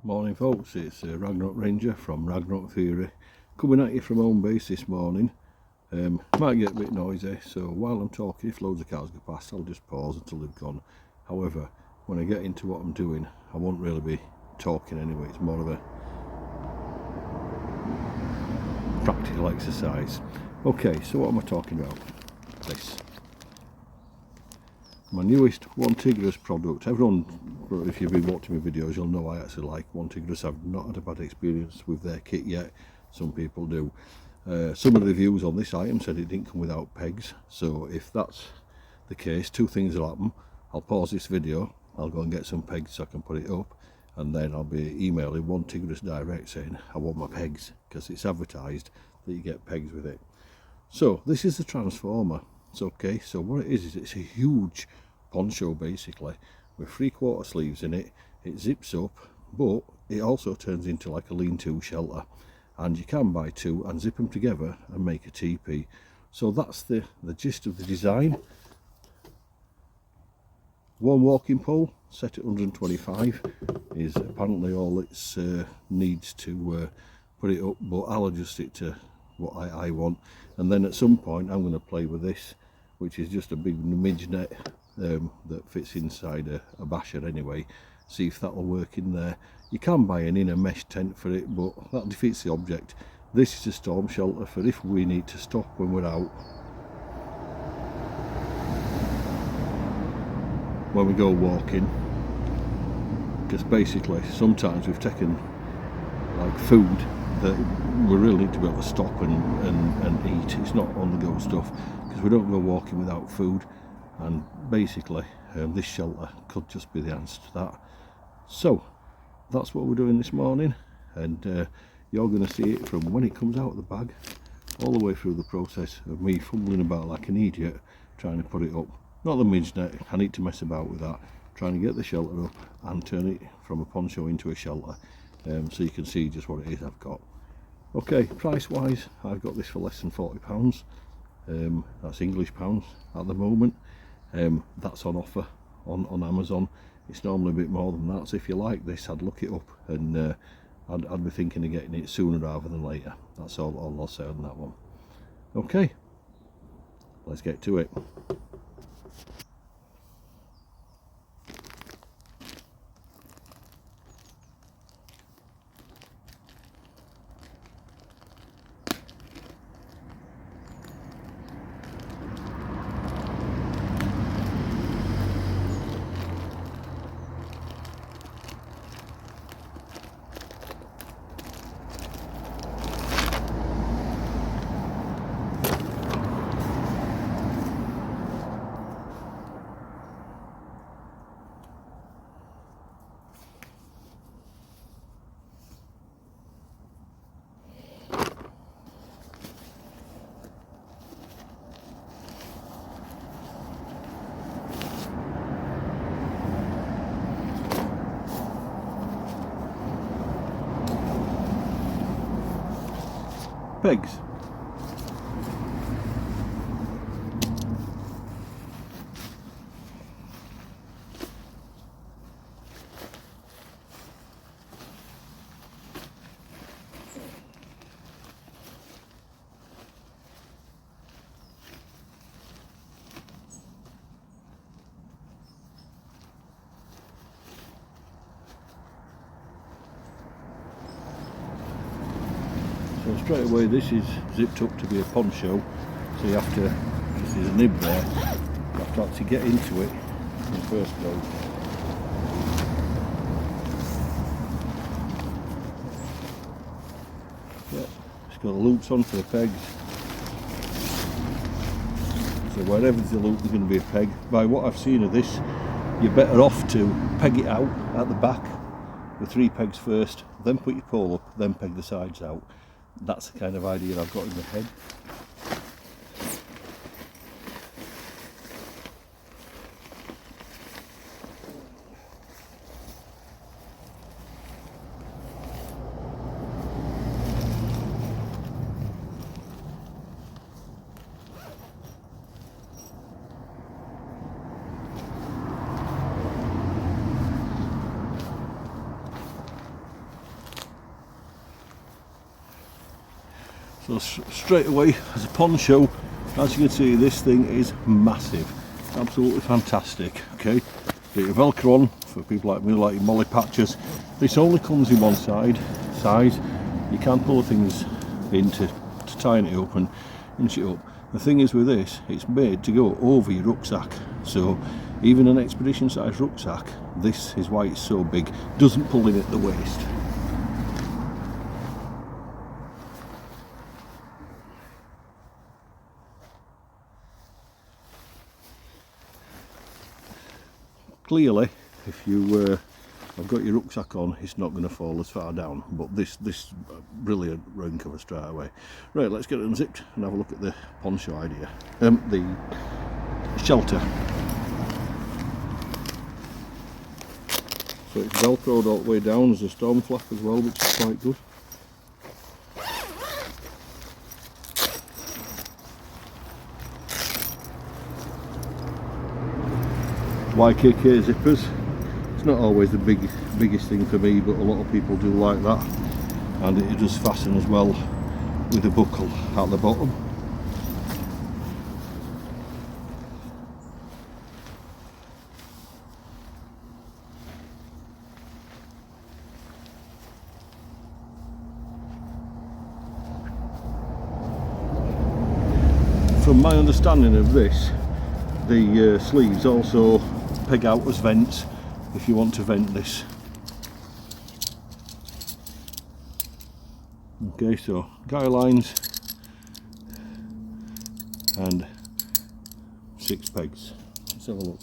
Morning folks, it's Ragnarok Ranger from Ragnarok Theory coming at you from home base this morning. Might get a bit noisy, so while I'm talking, if loads of cars go past, I'll just pause until they've gone. However, when I get into what I'm doing, I won't really be talking anyway. It's more of a practical exercise. Okay, so what am I talking about? This. My newest One Tigris product. Everyone, if you've been watching my videos, you'll know I actually like One Tigris. I've not had a bad experience with their kit yet. Some people do. Some of the reviews on this item said it didn't come without pegs. So if that's the case, two things will happen. I'll pause this video, I'll go and get some pegs so I can put it up, and then I'll be emailing One Tigris direct saying I want my pegs, because it's advertised that you get pegs with it. So this is the Transformer. It's okay, so what it is it's a huge poncho basically with 3/4 sleeves in it. It zips up, but it also turns into like a lean-to shelter, and you can buy two and zip them together and make a teepee. So that's the gist of the design. One walking pole set at 125 is apparently all it needs to put it up, but I'll adjust it to what I want. And then at some point I'm going to play with this, which is just a big midge net that fits inside a basher anyway. See if that'll work in there. You can buy an inner mesh tent for it, but that defeats the object. This is a storm shelter for if we need to stop when we're out, when we go walking, because basically sometimes we've taken like food that we really need to be able to stop and eat. It's not on the go stuff, because we don't go walking without food, and basically this shelter could just be the answer to that. So that's what we're doing this morning, and you're going to see it from when it comes out of the bag all the way through the process of me fumbling about like an idiot trying to put it up. Not the midge net, I need to mess about with that, trying to get the shelter up and turn it from a poncho into a shelter, so you can see just what it is I've got. Okay, price wise, I've got this for less than £40. That's English pounds at the moment. That's on offer on Amazon. It's normally a bit more than that, so if you like this, I'd look it up, and I'd be thinking of getting it sooner rather than later. That's all I'll say on that one. Okay, let's get to it. Pegs. So straight away this is zipped up to be a poncho, so you have to, because there's a nib there, you have to actually get into it in the first go. Yep, it's got the loops on for the pegs, so wherever there's a loop there's going to be a peg. By what I've seen of this, you're better off to peg it out at the back with 3 pegs first, then put your pole up, then peg the sides out. That's the kind of idea I've got in my head. So straight away, as a poncho, as you can see, this thing is massive, absolutely fantastic. Okay, get your Velcro on for people like me, like your molly patches. This only comes in one size. You can pull the things in to tighten it up and inch it up. The thing is with this, it's made to go over your rucksack. So even an expedition size rucksack, this is why it's so big, doesn't pull in at the waist. Clearly, if you have got your rucksack on, it's not going to fall as far down, but this brilliant round cover straight away. Right, let's get it unzipped and have a look at the poncho idea, the shelter. So it's velcroed all the way down. There's a storm flap as well, which is quite good. YKK zippers. It's not always the biggest thing for me, but a lot of people do like that, and it does fasten as well with a buckle at the bottom. From my understanding of this, the sleeves also peg out as vents if you want to vent this. Okay, so guy lines and 6 pegs. Let's have a look.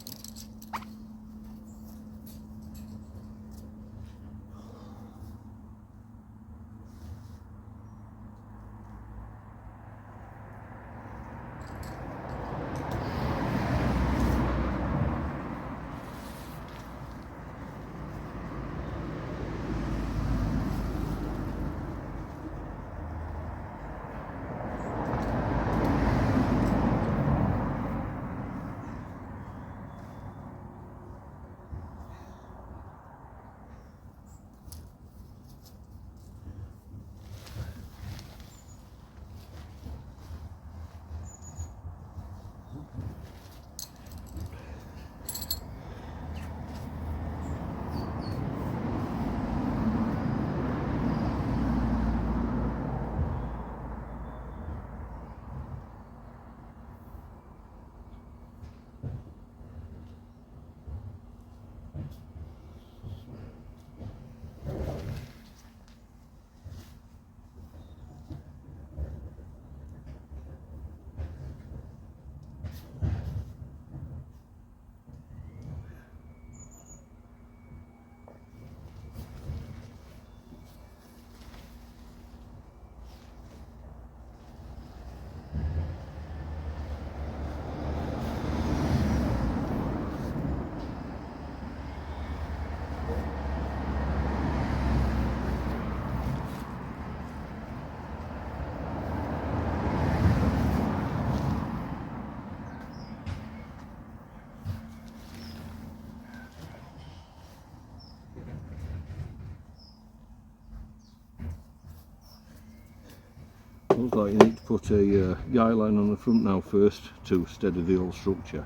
Looks like you need to put a guy line on the front now first to steady the whole structure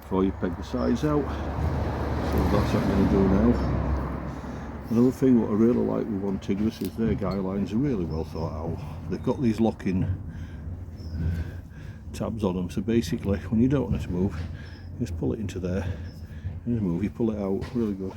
before you peg the sides out. So that's what I'm going to do now. Another thing what I really like with one Tigris is their guy lines are really well thought out. They've got these locking tabs on them, so basically when you don't want it to move, you just pull it into there, and move, you pull it out, really good.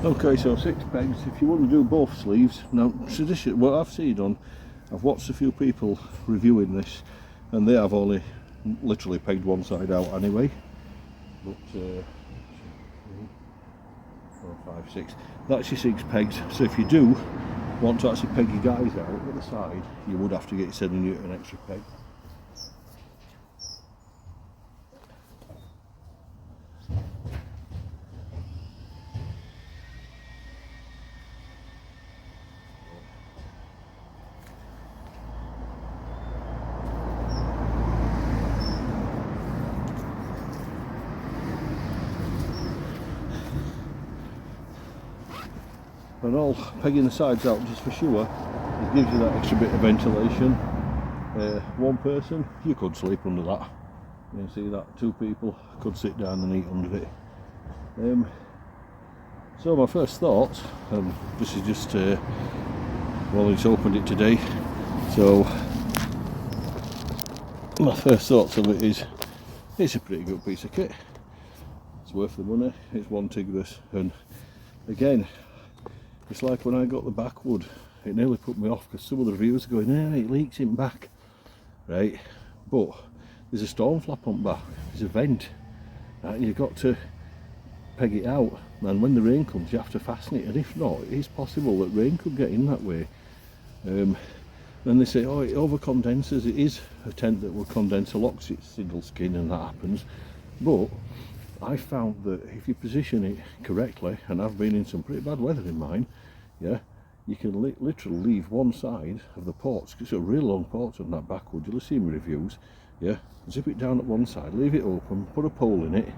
Okay, so 6 pegs. If you want to do both sleeves, now tradition, what I've seen on, I've watched a few people reviewing this, and they have only literally pegged one side out anyway. But 4, 5, 6. That's your 6 pegs. So if you do want to actually peg your guys out at the side, you would have to get 7 Newton extra peg. And all pegging the sides out just for sure, it gives you that extra bit of ventilation. One person, you could sleep under that. You can see that 2 people could sit down and eat under it. So my first thoughts, this is just, well, it's opened it today, so my first thoughts of it is, it's a pretty good piece of kit. It's worth the money. It's one Tigris, and again, it's like when I got the backwood, it nearly put me off because some of the reviews are going, it leaks in back, right? But there's a storm flap on back, there's a vent, right? You've got to peg it out, and when the rain comes you have to fasten it, and if not, it is possible that rain could get in that way. Then they say, oh, it over condenses. It is a tent that will condense a lot because it's single skin and that happens, but I found that if you position it correctly, and I've been in some pretty bad weather in mine, yeah, you can literally leave one side of the ports, because it's a real long port on that backwood, you'll see my reviews, yeah, zip it down at one side, leave it open, put a pole in it,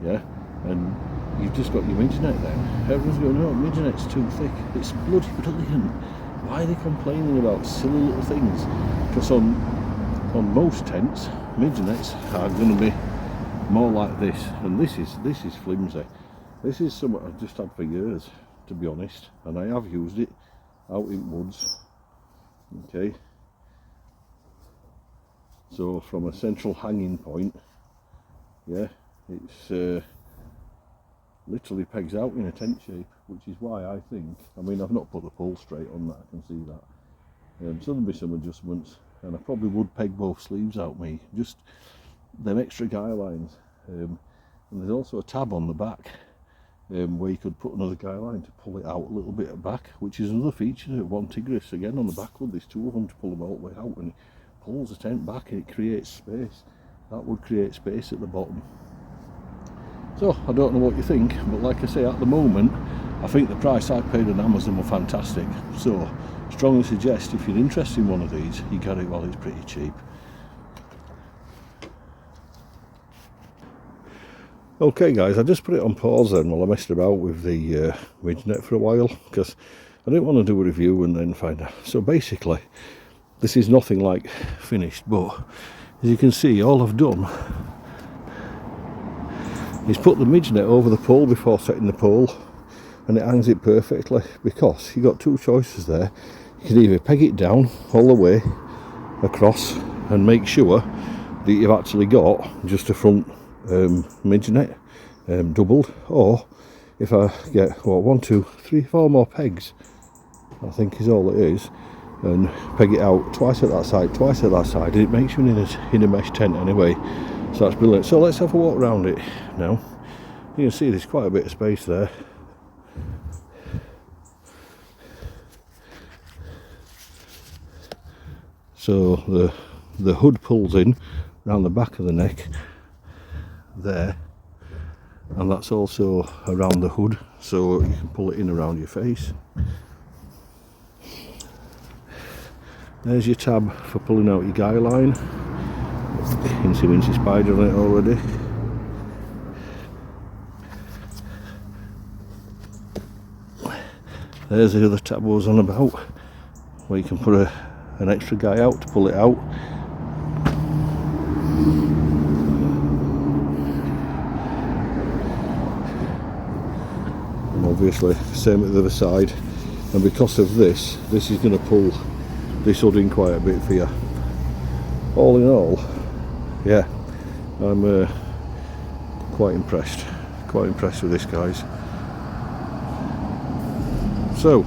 yeah, and you've just got your midgenet then. Everyone's going, no, midgenet's too thick. It's bloody brilliant. Why are they complaining about silly little things? Because on most tents, midgenets are going to be more like this, and this is flimsy. This is something I've just had for years, to be honest, and I have used it out in woods. Okay, so from a central hanging point, yeah, it's literally pegs out in a tent shape, which is why I think, I mean, I've not put the pole straight on that, I can see that, so there'll be some adjustments, and I probably would peg both sleeves out, me, just them extra guy lines, and there's also a tab on the back where you could put another guy line to pull it out a little bit at back, which is another feature of one Tigris. Again, on the backwood there's 2 of them to pull them all the way out, and it pulls the tent back and it creates space. That would create space at the bottom. So I don't know what you think, but like I say, at the moment I think the price I paid on Amazon were fantastic, so strongly suggest if you're interested in one of these, you get it while it's pretty cheap. Okay guys, I just put it on pause then while I messed about with the midgenet for a while, because I didn't want to do a review and then find out. So basically, this is nothing like finished, but as you can see, all I've done is put the midgenet over the pole before setting the pole, and it hangs it perfectly, because you've got 2 choices there. You can either peg it down all the way across and make sure that you've actually got just a front midgenet doubled, or if I get 1, 2, 3, 4 more pegs, I think is all it is, and peg it out twice at that side, twice at that side, and it makes you in a mesh tent anyway. So that's brilliant. So let's have a walk around it now. You can see there's quite a bit of space there. So the hood pulls in around the back of the neck there, and that's also around the hood, so you can pull it in around your face. There's your tab for pulling out your guy line. Incy Wincy spider on it already. There's the other tab I was on about, where you can put an extra guy out to pull it out. And obviously same at the other side, and because of this is going to pull this hood in quite a bit for you. All in all, yeah, I'm quite impressed with this, guys. So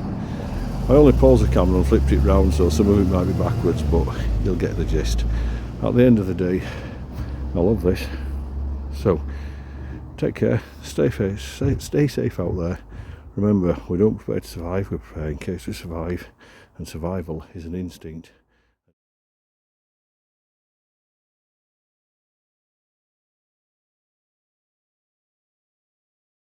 I only paused the camera and flipped it round, so some of it might be backwards, but you'll get the gist. At the end of the day, I love this. So take care, stay safe out there. Remember, we don't prepare to survive, we prepare in case we survive, and survival is an instinct.